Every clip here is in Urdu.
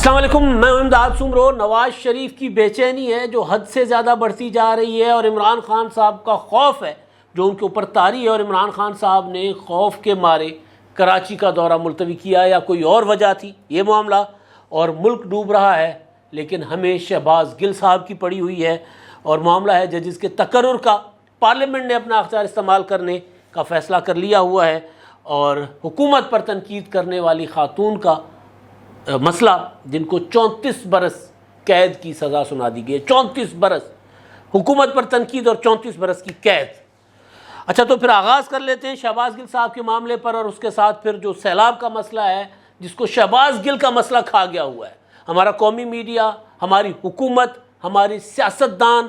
السلام علیکم، میں امداد سمرو۔ نواز شریف کی بے چینی ہے جو حد سے زیادہ بڑھتی جا رہی ہے، اور عمران خان صاحب کا خوف ہے جو ان کے اوپر طاری ہے، اور عمران خان صاحب نے خوف کے مارے کراچی کا دورہ ملتوی کیا، یا کوئی اور وجہ تھی یہ معاملہ، اور ملک ڈوب رہا ہے لیکن ہمیں شہباز گل صاحب کی پڑی ہوئی ہے، اور معاملہ ہے ججز کے تقرر کا۔ پارلیمنٹ نے اپنا اختیار استعمال کرنے کا فیصلہ کر لیا ہوا ہے، اور حکومت پر تنقید کرنے والی خاتون کا مسئلہ، جن کو 34 برس قید کی سزا سنا دی گئی ہے۔ 34 برس حکومت پر تنقید اور 34 برس کی قید۔ اچھا، تو پھر آغاز کر لیتے ہیں شہباز گل صاحب کے معاملے پر، اور اس کے ساتھ پھر جو سیلاب کا مسئلہ ہے جس کو شہباز گل کا مسئلہ کھا گیا ہوا ہے۔ ہمارا قومی میڈیا، ہماری حکومت، ہماری سیاستدان،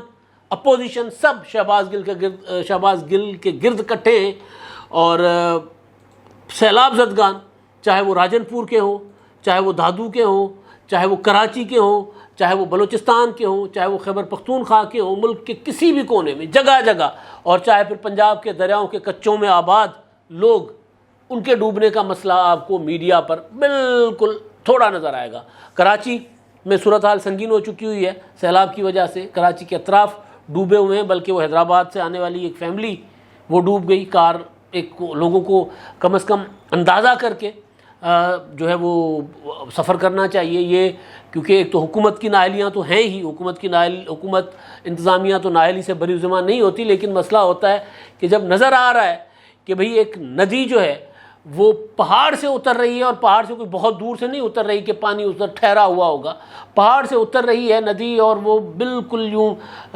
اپوزیشن، سب شہباز گل کے گرد کٹھے ہیں، اور سیلاب زدگان، چاہے وہ راجن پور کے ہوں، چاہے وہ دھادو کے ہوں، چاہے وہ کراچی کے ہوں، چاہے وہ بلوچستان کے ہوں، چاہے وہ خیبر پختونخوا کے ہوں، ملک کے کسی بھی کونے میں جگہ جگہ، اور چاہے پھر پنجاب کے دریاؤں کے کچوں میں آباد لوگ، ان کے ڈوبنے کا مسئلہ آپ کو میڈیا پر بالکل تھوڑا نظر آئے گا۔ کراچی میں صورتحال سنگین ہو چکی ہوئی ہے سیلاب کی وجہ سے، کراچی کے اطراف ڈوبے ہوئے ہیں، بلکہ وہ حیدرآباد سے آنے والی ایک فیملی وہ ڈوب گئی، کار ایک لوگوں کو کم از کم اندازہ کر کے جو ہے وہ سفر کرنا چاہیے، یہ کیونکہ ایک تو حکومت کی نااہلیاں تو ہیں ہی، حکومت انتظامیہ تو نااہلی سے بری زبان نہیں ہوتی، لیکن مسئلہ ہوتا ہے کہ جب نظر آ رہا ہے کہ بھئی ایک ندی جو ہے وہ پہاڑ سے اتر رہی ہے، اور پہاڑ سے کوئی بہت دور سے نہیں اتر رہی کہ پانی ادھر ٹھہرا ہوا ہوگا، پہاڑ سے اتر رہی ہے ندی، اور وہ بالکل یوں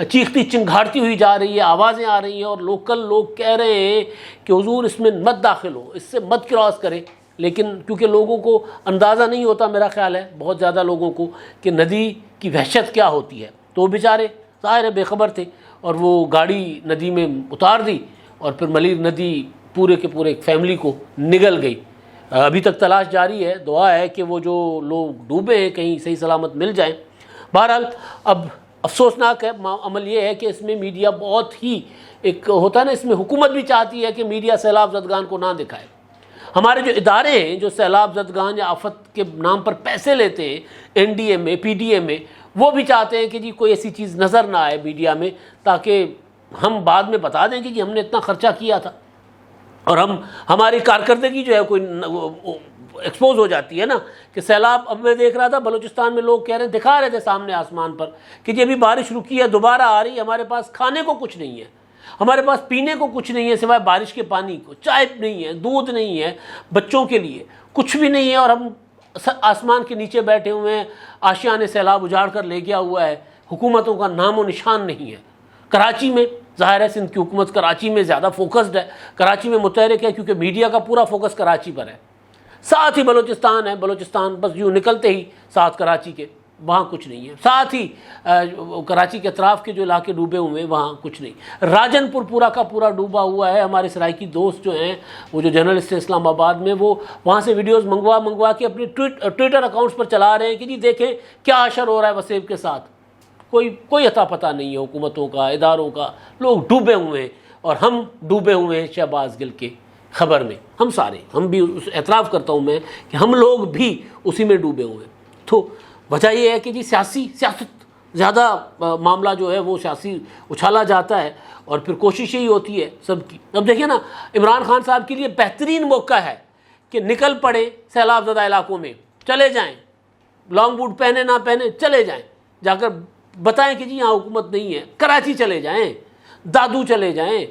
چیختی چنگھاڑتی ہوئی جا رہی ہے، آوازیں آ رہی ہیں، اور لوکل لوگ کہہ رہے ہیں کہ حضور اس میں مت داخل ہو، اس سے مت کراس کرے، لیکن کیونکہ لوگوں کو اندازہ نہیں ہوتا، میرا خیال ہے بہت زیادہ لوگوں کو، کہ ندی کی وحشت کیا ہوتی ہے، تو وہ بیچارے ظاہر ہے بے خبر تھے، اور وہ گاڑی ندی میں اتار دی، اور پھر ملیر ندی پورے کے پورے ایک فیملی کو نگل گئی۔ ابھی تک تلاش جاری ہے، دعا ہے کہ وہ جو لوگ ڈوبے ہیں کہیں صحیح سلامت مل جائیں۔ بہرحال اب افسوسناک ہے عمل یہ ہے کہ اس میں میڈیا بہت ہی ایک ہوتا ہے نا، اس میں حکومت بھی چاہتی ہے کہ میڈیا سیلاب زدگان کو نہ دکھائے۔ ہمارے جو ادارے ہیں جو سیلاب زدگان یا آفت کے نام پر پیسے لیتے ہیں، این ڈی ایم اے، پی ڈی ایم اے، وہ بھی چاہتے ہیں کہ جی کوئی ایسی چیز نظر نہ آئے میڈیا میں، تاکہ ہم بعد میں بتا دیں کہ جی ہم نے اتنا خرچہ کیا تھا، اور ہماری کارکردگی جو ہے کوئی ایکسپوز ہو جاتی ہے نا، کہ سیلاب، اب میں دیکھ رہا تھا بلوچستان میں لوگ کہہ رہے ہیں، دکھا رہے تھے سامنے آسمان پر کہ جی ابھی بارش رکی ہے، دوبارہ آ رہی ہے، ہمارے پاس کھانے کو کچھ نہیں ہے، ہمارے پاس پینے کو کچھ نہیں ہے سوائے بارش کے پانی کو، چائے نہیں ہے، دودھ نہیں ہے، بچوں کے لیے کچھ بھی نہیں ہے، اور ہم آسمان کے نیچے بیٹھے ہوئے ہیں، آشیانے سیلاب اجاڑ کر لے گیا ہوا ہے، حکومتوں کا نام و نشان نہیں ہے۔ کراچی میں ظاہر ہے سندھ کی حکومت کراچی میں زیادہ فوکسڈ ہے، کراچی میں متحرک ہے، کیونکہ میڈیا کا پورا فوکس کراچی پر ہے، ساتھ ہی بلوچستان ہے، بلوچستان بس یوں نکلتے ہی ساتھ کراچی کے، وہاں کچھ نہیں ہے، ساتھ ہی کراچی کے اطراف کے جو علاقے ڈوبے ہوئے ہیں وہاں کچھ نہیں۔ راجن پور پورا کا پورا ڈوبا ہوا ہے، ہمارے سرائکی دوست جو ہیں وہ جو جرنلسٹ ہیں اسلام آباد میں، وہ وہاں سے ویڈیوز منگوا کے اپنے ٹویٹر اکاؤنٹس پر چلا رہے ہیں کہ جی دیکھیں کیا حشر ہو رہا ہے وسیب کے ساتھ۔ کوئی عطا پتہ نہیں ہے حکومتوں کا، اداروں کا، لوگ ڈوبے ہوئے ہیں، اور ہم ڈوبے ہوئے ہیں شہباز گل کے خبر میں، ہم بھی اعتراف کرتا ہوں میں کہ ہم لوگ بھی اسی میں ڈوبے ہوئے ہیں۔ تو وجہ یہ ہے کہ جی سیاست زیادہ معاملہ جو ہے وہ سیاسی اچھالا جاتا ہے، اور پھر کوشش یہی ہوتی ہے سب کی۔ اب دیکھیں نا، عمران خان صاحب کے لیے بہترین موقع ہے کہ نکل پڑے سیلاب زدہ علاقوں میں، چلے جائیں، لانگ بوٹ پہنے نہ پہنے چلے جائیں، جا کر بتائیں کہ جی یہاں حکومت نہیں ہے، کراچی چلے جائیں، دادو چلے جائیں،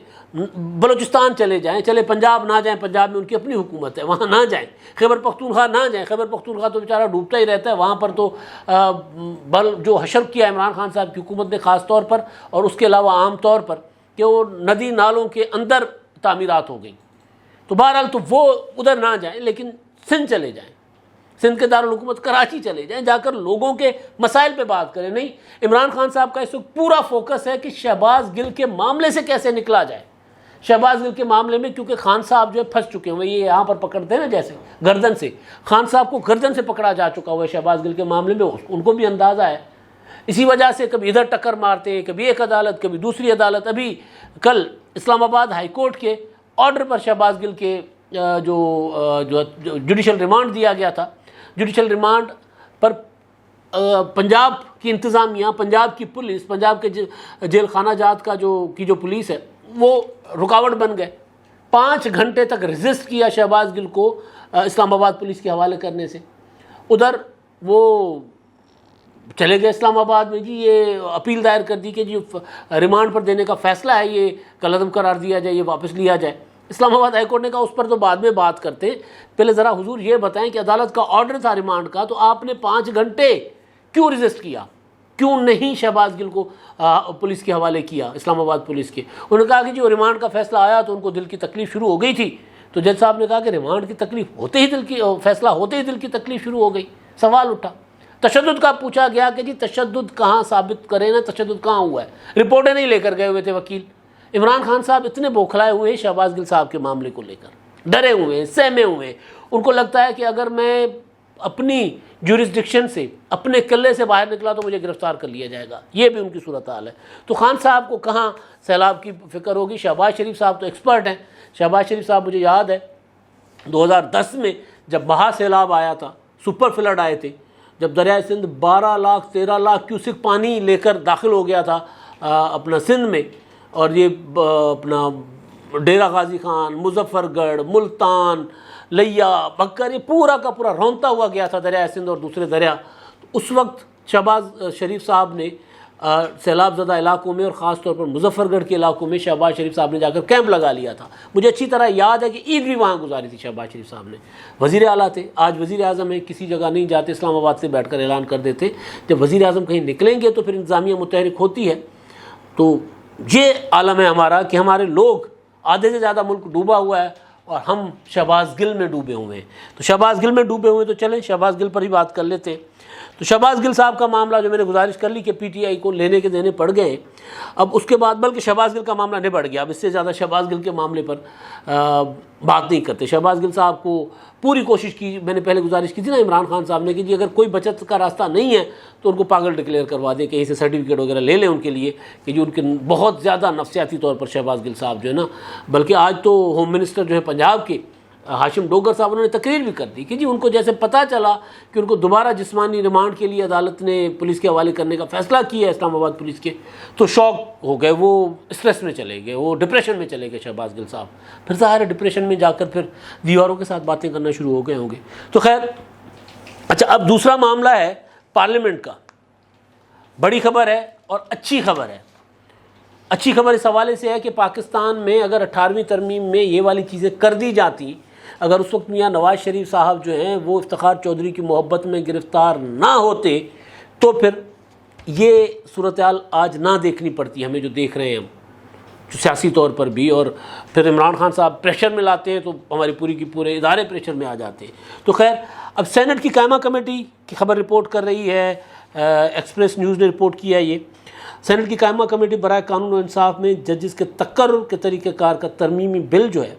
بلوچستان چلے جائیں، چلے پنجاب نہ جائیں، پنجاب میں ان کی اپنی حکومت ہے، وہاں نہ جائیں، خیبر پختونخوا نہ جائیں، خیبر پختونخوا تو بیچارہ ڈوبتا ہی رہتا ہے، وہاں پر تو جو حشر کیا عمران خان صاحب کی حکومت نے خاص طور پر، اور اس کے علاوہ عام طور پر، کہ وہ ندی نالوں کے اندر تعمیرات ہو گئیں، تو بہرحال تو وہ ادھر نہ جائیں، لیکن سندھ چلے جائیں، سندھ کے دارالحکومت کراچی چلے جائیں، جا کر لوگوں کے مسائل پہ بات کریں۔ نہیں، عمران خان صاحب کا اس وقت پورا فوکس ہے کہ شہباز گل کے معاملے سے کیسے نکلا جائے، شہباز گل کے معاملے میں، کیونکہ خان صاحب جو ہے پھنس چکے ہوئے، یہ یہاں پر پکڑتے ہیں نا جیسے گردن سے، خان صاحب کو گردن سے پکڑا جا چکا ہوا ہے شہباز گل کے معاملے میں، ان کو بھی اندازہ ہے، اسی وجہ سے کبھی ادھر ٹکر مارتے ہیں، کبھی ایک عدالت کبھی دوسری عدالت۔ ابھی کل اسلام آباد ہائی کورٹ کے آرڈر پر شہباز گل کے جو جوڈیشل ریمانڈ دیا گیا تھا، جوڈیشل ریمانڈ پر پنجاب کی انتظامیہ، پنجاب کی پولیس، پنجاب کے جیل خانہ جات کا جو پولیس ہے وہ رکاوٹ بن گئے. 5 گھنٹے تک ریزسٹ کیا شہباز گل کو اسلام آباد پولیس کے حوالے کرنے سے. ادھر وہ چلے گئے اسلام آباد میں، جی یہ اپیل دائر کر دی کہ جی ریمانڈ پر دینے کا فیصلہ ہے یہ کالعدم قرار دیا جائے، یہ واپس لیا جائے. اسلام آباد ہائی کورٹ نے کہا اس پر تو بعد میں بات کرتے، پہلے ذرا حضور یہ بتائیں کہ عدالت کا آرڈر تھا ریمانڈ کا، تو آپ نے 5 گھنٹے کیوں ریزسٹ کیا، کیوں نہیں شہباز گل کو پولیس کے حوالے کیا، اسلام آباد پولیس کے. انہوں نے کہا کہ جو ریمانڈ کا فیصلہ آیا تو ان کو دل کی تکلیف شروع ہو گئی تھی. تو جج صاحب نے کہا کہ ریمانڈ کی تکلیف ہوتے ہی فیصلہ ہوتے ہی دل کی تکلیف شروع ہو گئی. سوال اٹھا، تشدد کا پوچھا گیا کہ جی تشدد کہاں ثابت کریں نا، تشدد کہاں ہوا ہے. رپورٹیں نہیں لے کر گئے ہوئے تھے وکیل. عمران خان صاحب اتنے بوکھلائے ہوئے ہیں شہباز گل صاحب کے معاملے کو لے کر، ڈرے ہوئے ہیں، سہمے ہوئے ہیں. ان کو لگتا ہے کہ اگر میں اپنی جورسڈکشن سے، اپنے قلعے سے باہر نکلا تو مجھے گرفتار کر لیا جائے گا. یہ بھی ان کی صورتحال ہے. تو خان صاحب کو کہاں سیلاب کی فکر ہوگی. شہباز شریف صاحب تو ایکسپرٹ ہیں. شہباز شریف صاحب مجھے یاد ہے 2010 میں جب مہا سیلاب آیا تھا، سپر فلڈ آئے تھے، جب دریائے سندھ 12 لاکھ 13 لاکھ کیوسک پانی لے کر داخل ہو گیا تھا اپنا سندھ میں، اور یہ اپنا ڈیرہ غازی خان، مظفر گڑھ، ملتان، لیا، بکر، یہ پورا کا پورا رونتا ہوا گیا تھا دریائے سندھ اور دوسرے دریا. اس وقت شہباز شریف صاحب نے سیلاب زدہ علاقوں میں اور خاص طور پر مظفر گڑھ کے علاقوں میں شہباز شریف صاحب نے جا کر کیمپ لگا لیا تھا. مجھے اچھی طرح یاد ہے کہ عید بھی وہاں گزاری تھی شہباز شریف صاحب نے. وزیر اعلیٰ تھے، آج وزیر اعظم ہیں، کسی جگہ نہیں جاتے، اسلام آباد سے بیٹھ کر اعلان کر دیتے. جب وزیر اعظم کہیں نکلیں گے تو پھر انتظامیہ متحرک ہوتی ہے. تو یہ عالم ہے ہمارا کہ ہمارے لوگ، آدھے سے زیادہ ملک ڈوبا ہوا ہے اور ہم شہباز گل میں ڈوبے ہوئے ہیں. تو شہباز گل میں ڈوبے ہوئے ہیں تو چلیں شہباز گل پر ہی بات کر لیتے ہیں. تو شہباز گل صاحب کا معاملہ جو میں نے گزارش کر لی کہ پی ٹی آئی کو لینے کے دینے پڑ گئے. اب اس کے بعد بلکہ شہباز گل کا معاملہ نبڑ گیا. اب اس سے زیادہ شہباز گل کے معاملے پر بات نہیں کرتے. شہباز گل صاحب کو پوری کوشش کی، میں نے پہلے گزارش کی تھی نا عمران خان صاحب نے، کہ جی اگر کوئی بچت کا راستہ نہیں ہے تو ان کو پاگل ڈکلیئر کروا دیں، کہیں سے سرٹیفکیٹ وغیرہ لے لیں ان کے لیے، کہ جو ان کے بہت زیادہ نفسیاتی طور پر شہباز گل صاحب جو ہے نا، بلکہ آج تو ہوم منسٹر جو ہے پنجاب کے ہاشم ڈوگر صاحب، انہوں نے تقریر بھی کر دی کہ جی ان کو جیسے پتہ چلا کہ ان کو دوبارہ جسمانی ریمانڈ کے لیے عدالت نے پولیس کے حوالے کرنے کا فیصلہ کیا ہے اسلام آباد پولیس کے، تو شوق ہو گئے، وہ اسٹریس میں چلے گئے، وہ ڈپریشن میں چلے گئے شہباز گل صاحب. پھر ظاہر ہے ڈپریشن میں جا کر پھر دیواروں کے ساتھ باتیں کرنا شروع ہو گئے ہوں گے. تو خیر، اچھا اب دوسرا معاملہ ہے پارلیمنٹ کا. بڑی خبر ہے اور اچھی خبر ہے. اچھی خبر اس حوالے سے ہے کہ پاکستان میں اگر 18ویں ترمیم میں یہ والی چیزیں کر دی جاتی، اگر اس وقت میاں نواز شریف صاحب جو ہیں وہ افتخار چودھری کی محبت میں گرفتار نہ ہوتے تو پھر یہ صورتحال آج نہ دیکھنی پڑتی ہمیں جو دیکھ رہے ہیں ہم، جو سیاسی طور پر بھی. اور پھر عمران خان صاحب پریشر میں لاتے ہیں تو ہماری پوری کی پورے ادارے پریشر میں آ جاتے ہیں. تو خیر، اب سینٹ کی قائمہ کمیٹی کی خبر رپورٹ کر رہی ہے، ایکسپریس نیوز نے رپورٹ کیا ہے. یہ سینٹ کی قائمہ کمیٹی برائے قانون و انصاف میں ججز کے تقرر کے طریقہ کار کا ترمیمی بل جو ہے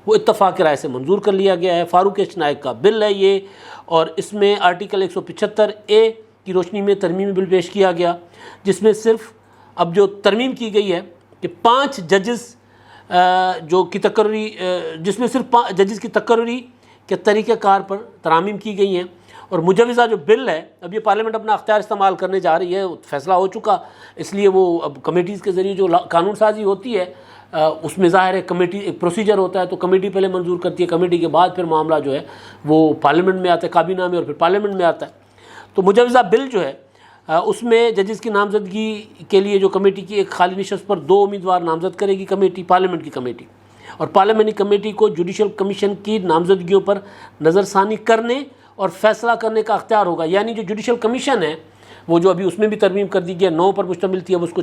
وہ اتفاق رائے سے منظور کر لیا گیا ہے. فاروق ایچ نائک کا بل ہے یہ، اور اس میں آرٹیکل 175A کی روشنی میں ترمیمی بل پیش کیا گیا، جس میں صرف اب جو ترمیم کی گئی ہے کہ 5 ججز جو کی تقرری، جس میں صرف 5 ججز کی تقرری کے طریقہ کار پر ترامیم کی گئی ہیں. اور مجوزہ جو بل ہے، اب یہ پارلیمنٹ اپنا اختیار استعمال کرنے جا رہی ہے، فیصلہ ہو چکا، اس لیے وہ اب کمیٹیز کے ذریعے جو قانون سازی ہوتی ہے اس میں ظاہر ہے کمیٹی ایک پروسیجر ہوتا ہے، تو کمیٹی پہلے منظور کرتی ہے، کمیٹی کے بعد پھر معاملہ جو ہے وہ پارلیمنٹ میں آتا ہے، کابینہ میں، اور پھر پارلیمنٹ میں آتا ہے. تو مجوزہ بل جو ہے اس میں ججز کی نامزدگی کے لیے جو کمیٹی کی ایک خالی نشست پر 2 امیدوار نامزد کرے گی کمیٹی، پارلیمنٹ کی کمیٹی، اور پارلیمنٹی کمیٹی کو جوڈیشل کمیشن کی نامزدگیوں پر نظر ثانی کرنے اور فیصلہ کرنے کا اختیار ہوگا. یعنی جو جوڈیشل کمیشن ہے وہ جو ابھی اس میں بھی ترمیم کر دی گئی ہے، 9 پر مشتمل تھی، اب اس کو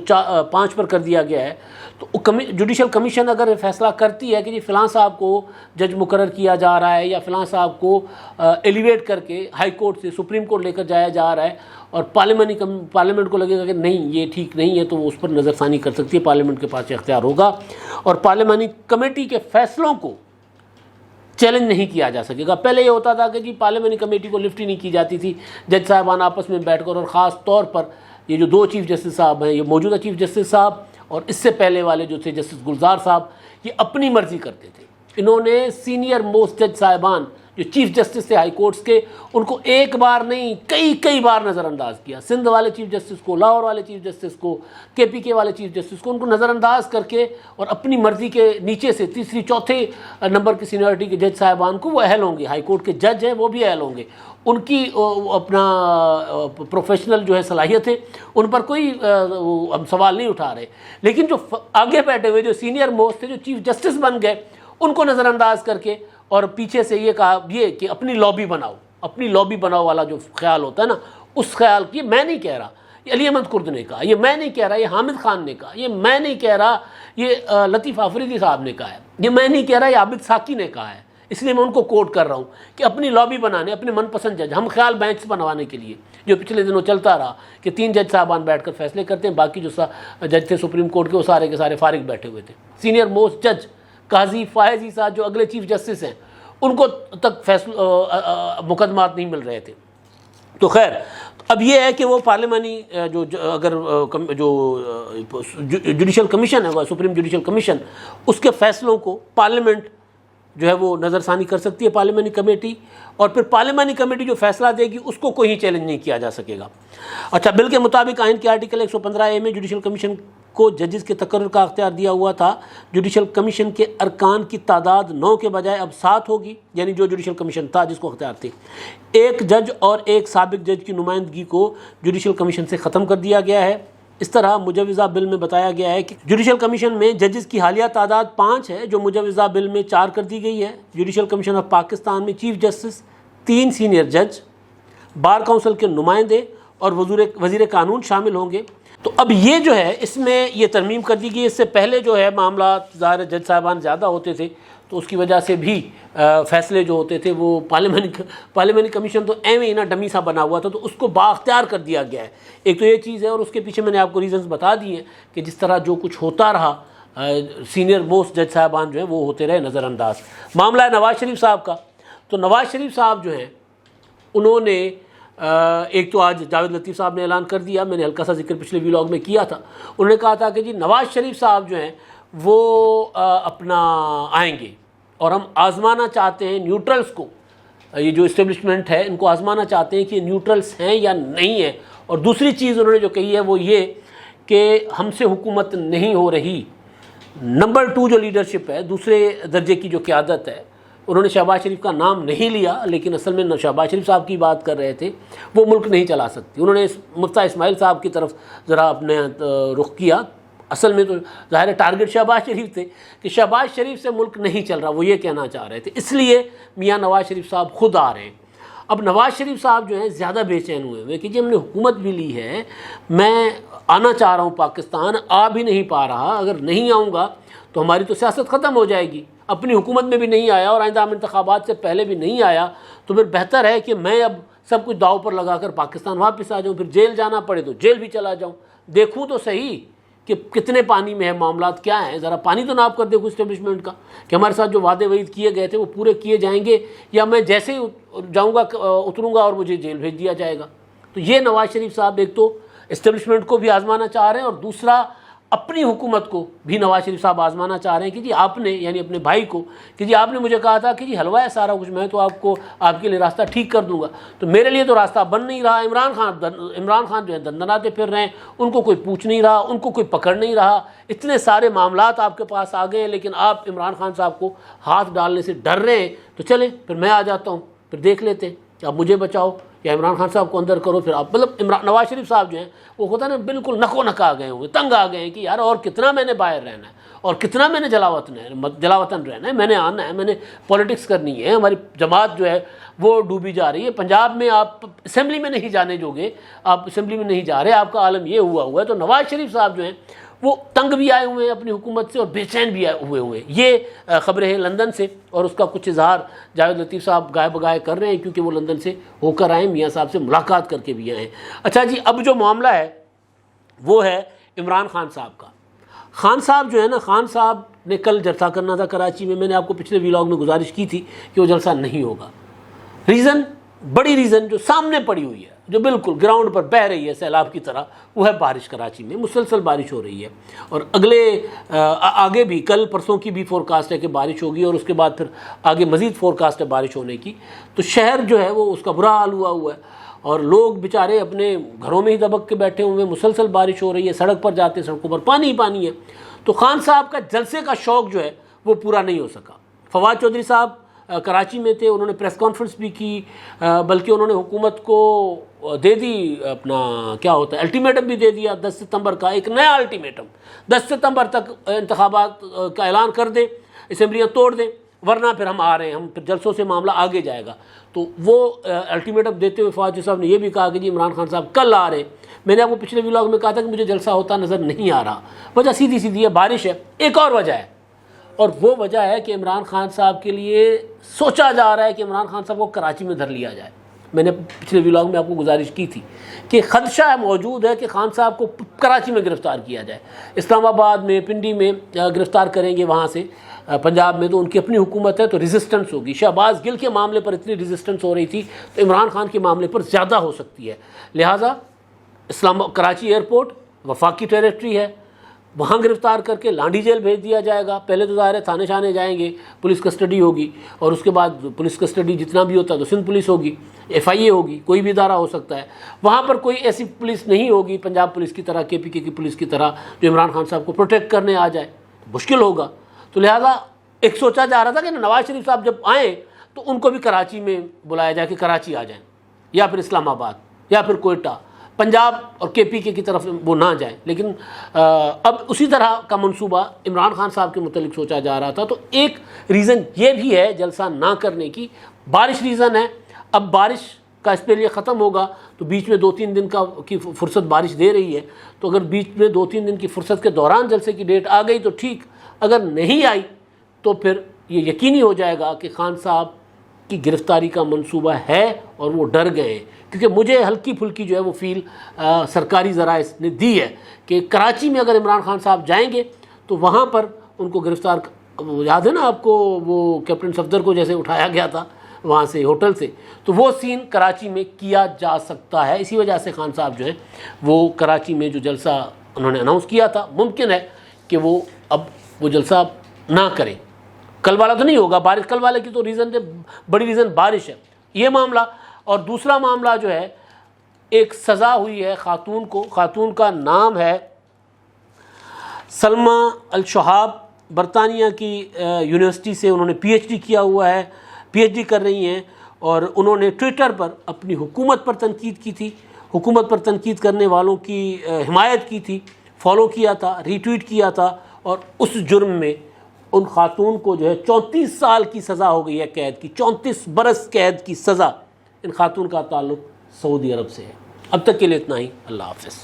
5 پر کر دیا گیا ہے. تو جوڈیشل کمیشن اگر فیصلہ کرتی ہے کہ جی فلاں صاحب کو جج مقرر کیا جا رہا ہے، یا فلاں صاحب کو ایلیویٹ کر کے ہائی کورٹ سے سپریم کورٹ لے کر جایا جا رہا ہے، اور پارلیمنٹ کو لگے گا کہ نہیں یہ ٹھیک نہیں ہے، تو وہ اس پر نظر ثانی کر سکتی ہے، پارلیمنٹ کے پاس اختیار ہوگا، اور پارلیمانی کمیٹی کے فیصلوں کو چیلنج نہیں کیا جا سکے گا. پہلے یہ ہوتا تھا کہ جی پارلیمانی کمیٹی کو لفٹ ہی نہیں کی جاتی تھی، جج صاحبان آپس میں بیٹھ کر، اور خاص طور پر یہ جو 2 چیف جسٹس صاحب ہیں، یہ موجودہ چیف جسٹس صاحب اور اس سے پہلے والے جو تھے جسٹس گلزار صاحب، یہ اپنی مرضی کرتے تھے. انہوں نے سینئر موسٹ جج صاحبان جو چیف جسٹس تھے ہائی کورٹس کے، ان کو ایک بار نہیں کئی بار نظر انداز کیا. سندھ والے چیف جسٹس کو، لاہور والے چیف جسٹس کو، KPK والے چیف جسٹس کو، ان کو نظر انداز کر کے اور اپنی مرضی کے نیچے سے تیسری چوتھے نمبر کی سینیورٹی کے جج صاحبان کو وہ اہل ہوں گے. ہائی کورٹ کے جج ہیں وہ بھی اہل ہوں گے، ان کی اپنا پروفیشنل جو ہے صلاحیت ہے، ان پر کوئی ہم سوال نہیں اٹھا رہے. لیکن جو آگے بیٹھے ہوئے جو سینئر موسٹ تھے، جو چیف جسٹس بن گئے، ان کو نظر انداز کر کے اور پیچھے سے یہ کہا یہ کہ اپنی لابی بناؤ والا جو خیال ہوتا ہے نا، اس خیال کی میں نہیں کہہ رہا، یہ علی احمد کرد نے کہا، یہ میں نہیں کہہ رہا، یہ حامد خان نے کہا، یہ میں نہیں کہہ رہا، یہ لطیف آفریدی صاحب نے کہا ہے، یہ میں نہیں کہہ رہا، یہ عابد ساکی نے کہا ہے. اس لیے میں ان کو کوٹ کر رہا ہوں کہ اپنی لابی بنانے، اپنے من پسند جج، ہم خیال بینچ بنوانے کے لیے جو پچھلے دنوں چلتا رہا کہ 3 جج صاحبان بیٹھ کر فیصلے کرتے ہیں، باقی جو جج تھے سپریم کورٹ کے وہ سارے کے سارے فارغ بیٹھے ہوئے تھے. سینئر موسٹ جج قاضی فائز عیسیٰ جو اگلے چیف جسٹس ہیں، ان کو تک مقدمات نہیں مل رہے تھے. تو خیر اب یہ ہے کہ وہ پارلیمانی جو جوڈیشل کمیشن ہے، سپریم جوڈیشل کمیشن، اس کے فیصلوں کو پارلیمنٹ جو ہے وہ نظر ثانی کر سکتی ہے، پارلیمانی کمیٹی، اور پھر پارلیمانی کمیٹی جو فیصلہ دے گی اس کو کوئی چیلنج نہیں کیا جا سکے گا. اچھا، بل کے مطابق آئین کے آرٹیکل 115A میں جوڈیشل کمیشن کو ججز کے تقرر کا اختیار دیا ہوا تھا. جوڈیشل کمیشن کے ارکان کی تعداد 9 کے بجائے اب 7 ہوگی، یعنی جو جوڈیشل کمیشن تھا جس کو اختیار تھے. 1 جج اور 1 سابق جج کی نمائندگی کو جوڈیشل کمیشن سے ختم کر دیا گیا ہے. اس طرح مجوزہ بل میں بتایا گیا ہے کہ جوڈیشل کمیشن میں ججز کی حالیہ تعداد 5 ہے، جو مجوزہ بل میں 4 کر دی گئی ہے. جوڈیشل کمیشن آف پاکستان میں چیف جسٹس، 3 سینئر جج، بار کونسل کے نمائندے اور وزیر قانون شامل ہوں گے. تو اب یہ جو ہے اس میں یہ ترمیم کر دی گئی. اس سے پہلے جو ہے معاملات ظاہر جج صاحبان زیادہ ہوتے تھے تو اس کی وجہ سے بھی فیصلے جو ہوتے تھے وہ پارلیمانی کمیشن تو ایویں ہی نا ڈمی سا بنا ہوا تھا، تو اس کو بااختیار کر دیا گیا ہے. ایک تو یہ چیز ہے، اور اس کے پیچھے میں نے آپ کو ریزنز بتا دی ہیں کہ جس طرح جو کچھ ہوتا رہا، سینئر موسٹ جج صاحبان جو ہیں وہ ہوتے رہے نظر انداز. معاملہ ہے نواز شریف صاحب کا. تو نواز شریف صاحب جو ہیں انہوں نے ایک تو آج جاوید لطیف صاحب نے اعلان کر دیا، میں نے ہلکا سا ذکر پچھلے ویلاگ میں کیا تھا. انہوں نے کہا تھا کہ جی نواز شریف صاحب جو ہیں وہ اپنا آئیں گے اور ہم آزمانا چاہتے ہیں نیوٹرلز کو، یہ جو اسٹیبلشمنٹ ہے ان کو آزمانا چاہتے ہیں کہ نیوٹرلز ہیں یا نہیں ہیں. اور دوسری چیز انہوں نے جو کہی ہے وہ یہ کہ ہم سے حکومت نہیں ہو رہی. نمبر 2 جو لیڈرشپ ہے، دوسرے درجے کی جو قیادت ہے، انہوں نے شہباز شریف کا نام نہیں لیا، لیکن اصل میں شہباز شریف صاحب کی بات کر رہے تھے. وہ ملک نہیں چلا سکتی. انہوں نے مفتاح اسماعیل صاحب کی طرف ذرا اپنے رخ کیا. اصل میں تو ظاہر ٹارگٹ شہباز شریف تھے کہ شہباز شریف سے ملک نہیں چل رہا، وہ یہ کہنا چاہ رہے تھے. اس لیے میاں نواز شریف صاحب خود آ رہے ہیں. اب نواز شریف صاحب جو ہیں زیادہ بے چین ہوئے کہ جی ہم نے حکومت بھی لی ہے، میں آنا چاہ رہا ہوں پاکستان، آ بھی نہیں پا رہا، اگر نہیں آؤں گا تو ہماری تو سیاست ختم ہو جائے گی. اپنی حکومت میں بھی نہیں آیا اور آئندہ انتخابات سے پہلے بھی نہیں آیا، تو پھر بہتر ہے کہ میں اب سب کچھ داؤ پر لگا کر پاکستان واپس آ جاؤں. پھر جیل جانا پڑے تو جیل بھی چلا جاؤں، دیکھوں تو صحیح کہ کتنے پانی میں ہے، معاملات کیا ہیں. ذرا پانی تو ناپ کر دیکھو اسٹیبلشمنٹ کا کہ ہمارے ساتھ جو وعدے وعید کیے گئے تھے وہ پورے کیے جائیں گے، یا میں جیسے ہی جاؤں گا اتروں گا اور مجھے جیل بھیج دیا جائے گا. تو یہ نواز شریف صاحب ایک تو اسٹیبلشمنٹ کو بھی آزمانا چاہ رہے ہیں، اور دوسرا اپنی حکومت کو بھی نواز شریف صاحب آزمانا چاہ رہے ہیں کہ جی آپ نے، یعنی اپنے بھائی کو، کہ جی آپ نے مجھے کہا تھا کہ جی حلوہ ہے سارا کچھ، میں تو آپ کے لیے راستہ ٹھیک کر دوں گا. تو میرے لیے تو راستہ بن نہیں رہا. عمران خان جو ہے دندناتے پھر رہے ہیں، ان کو کوئی پوچھ نہیں رہا، ان کو کوئی پکڑ نہیں رہا. اتنے سارے معاملات آپ کے پاس آ گئے ہیں، لیکن آپ عمران خان صاحب کو ہاتھ ڈالنے سے ڈر رہے ہیں. تو چلیں پھر میں آ جاتا ہوں، پھر دیکھ لیتے ہیں کہ آپ مجھے بچاؤ یا عمران خان صاحب کو اندر کرو. پھر آپ نواز شریف صاحب جو ہیں وہ ہوتا ہے نا بالکل نکو نکا گئے ہوئے، تنگ آ گئے ہیں کہ یار اور کتنا میں نے باہر رہنا ہے، اور کتنا میں نے جلاوطن رہنا ہے، میں نے آنا ہے، میں نے پولیٹکس کرنی ہے. ہماری جماعت جو ہے وہ ڈوبی جا رہی ہے. پنجاب میں آپ اسمبلی میں نہیں جانے جوگے، آپ اسمبلی میں نہیں جا رہے، آپ کا عالم یہ ہوا ہے. تو نواز شریف صاحب جو ہیں وہ تنگ بھی آئے ہوئے ہیں اپنی حکومت سے اور بے چین بھی ہوئے ہیں. یہ خبریں ہیں لندن سے، اور اس کا کچھ اظہار جاوید لطیف صاحب گائے بگائے کر رہے ہیں کیونکہ وہ لندن سے ہو کر آئے، میاں صاحب سے ملاقات کر کے بھی آئے ہیں. اچھا جی، اب جو معاملہ ہے وہ ہے عمران خان صاحب کا. خان صاحب جو ہے نا، خان صاحب نے کل جلسہ کرنا تھا کراچی میں. میں نے آپ کو پچھلے ویلاگ میں گزارش کی تھی کہ وہ جلسہ نہیں ہوگا. ریزن، بڑی ریزن جو سامنے پڑی ہوئی ہے، جو بالکل گراؤنڈ پر بہہ رہی ہے سیلاب کی طرح، وہ ہے بارش کراچی میں، مسلسل بارش ہو رہی ہے، اور آگے بھی کل پرسوں کی بھی فورکاسٹ ہے کہ بارش ہوگی، اور اس کے بعد پھر آگے مزید فورکاسٹ ہے بارش ہونے کی. تو شہر جو ہے وہ اس کا برا حال ہوا ہے، اور لوگ بیچارے اپنے گھروں میں ہی دبک کے بیٹھے ہوئے، مسلسل بارش ہو رہی ہے، سڑک پر جاتے سڑکوں پر پانی ہی پانی ہے. تو خان صاحب کا جلسے کا شوق جو ہے وہ پورا نہیں ہو سکا. فواد چودھری صاحب کراچی میں تھے، انہوں نے پریس کانفرنس بھی کی، بلکہ انہوں نے حکومت کو دے دی اپنا کیا ہوتا ہے الٹیمیٹم بھی دے دیا 10 ستمبر کا، ایک نیا الٹیمیٹم، 10 ستمبر تک انتخابات کا اعلان کر دیں، اسمبلیاں توڑ دیں، ورنہ پھر ہم آ رہے ہیں، ہم پھر جلسوں سے معاملہ آگے جائے گا. تو وہ الٹیمیٹم دیتے ہوئے فواد صاحب نے یہ بھی کہا کہ جی عمران خان صاحب کل آ رہے ہیں. میں نے آپ کو پچھلے ولاگ میں کہا تھا کہ مجھے جلسہ ہوتا نظر نہیں آ رہا، وجہ سیدھی سیدھی ہے، بارش ہے. ایک اور وجہ ہے، اور وہ وجہ ہے کہ عمران خان صاحب کے لیے سوچا جا رہا ہے کہ عمران خان صاحب کو کراچی میں دھر لیا جائے. میں نے پچھلے ولاگ میں آپ کو گزارش کی تھی کہ خدشہ موجود ہے کہ خان صاحب کو کراچی میں گرفتار کیا جائے. اسلام آباد میں، پنڈی میں گرفتار کریں گے وہاں سے، پنجاب میں تو ان کی اپنی حکومت ہے تو ریزسٹنس ہوگی. شہباز گل کے معاملے پر اتنی ریزسٹنس ہو رہی تھی تو عمران خان کے معاملے پر زیادہ ہو سکتی ہے. لہٰذا کراچی ایئرپورٹ وفاقی ٹیریٹری ہے، وہاں گرفتار کر کے لانڈی جیل بھیج دیا جائے گا. پہلے تو ظاہر ہے تھانے شانے جائیں گے، پولیس کسٹڈی ہوگی، اور اس کے بعد پولیس کسٹڈی جتنا بھی ہوتا ہے تو سندھ پولیس ہوگی، FIA ہوگی، کوئی بھی ادارہ ہو سکتا ہے. وہاں پر کوئی ایسی پولیس نہیں ہوگی پنجاب پولیس کی طرح، KPK کی پولیس کی طرح، جو عمران خان صاحب کو پروٹیکٹ کرنے آ جائے، مشکل ہوگا. تو لہٰذا ایک سوچا جا رہا تھا کہ نواز شریف صاحب جب آئیں تو ان کو بھی کراچی میں بلایا جائے کہ کراچی آ جائیں، یا پھر اسلام آباد، یا پھر کوئٹہ، پنجاب اور KPK کی طرف وہ نہ جائیں. لیکن اب اسی طرح کا منصوبہ عمران خان صاحب کے متعلق سوچا جا رہا تھا. تو ایک ریزن یہ بھی ہے جلسہ نہ کرنے کی، بارش ریزن ہے. اب بارش کا اس پہ لیے ختم ہوگا تو بیچ میں 2-3 دن کی فرصت بارش دے رہی ہے، تو اگر بیچ میں 2-3 دن کی فرصت کے دوران جلسے کی ڈیٹ آ گئی تو ٹھیک، اگر نہیں آئی تو پھر یہ یقینی ہو جائے گا کہ خان صاحب کی گرفتاری کا منصوبہ ہے اور وہ ڈر گئے. کیونکہ مجھے ہلکی پھلکی جو ہے وہ فیل سرکاری ذرائع نے دی ہے کہ کراچی میں اگر عمران خان صاحب جائیں گے تو وہاں پر ان کو گرفتار، یاد ہے نا آپ کو وہ کیپٹن صفدر کو جیسے اٹھایا گیا تھا وہاں سے ہوٹل سے، تو وہ سین کراچی میں کیا جا سکتا ہے. اسی وجہ سے خان صاحب جو ہے وہ کراچی میں جو جلسہ انہوں نے اناؤنس کیا تھا، ممکن ہے کہ وہ اب وہ جلسہ نہ کریں. کل والا تو نہیں ہوگا، بارش کل والے کی تو ریزن بڑی ریزن بارش ہے یہ معاملہ. اور دوسرا معاملہ جو ہے، ایک سزا ہوئی ہے خاتون کو، خاتون کا نام ہے سلمہ الشہاب، برطانیہ کی یونیورسٹی سے انہوں نے PhD کیا ہوا ہے، PhD کر رہی ہیں، اور انہوں نے ٹویٹر پر اپنی حکومت پر تنقید کی تھی، حکومت پر تنقید کرنے والوں کی حمایت کی تھی، فالو کیا تھا، ری ٹویٹ کیا تھا، اور اس جرم میں ان خاتون کو جو ہے 34 سال کی سزا ہو گئی ہے قید کی، 34 برس قید کی سزا. ان خاتون کا تعلق سعودی عرب سے ہے. اب تک کے لیے اتنا ہی. اللہ حافظ.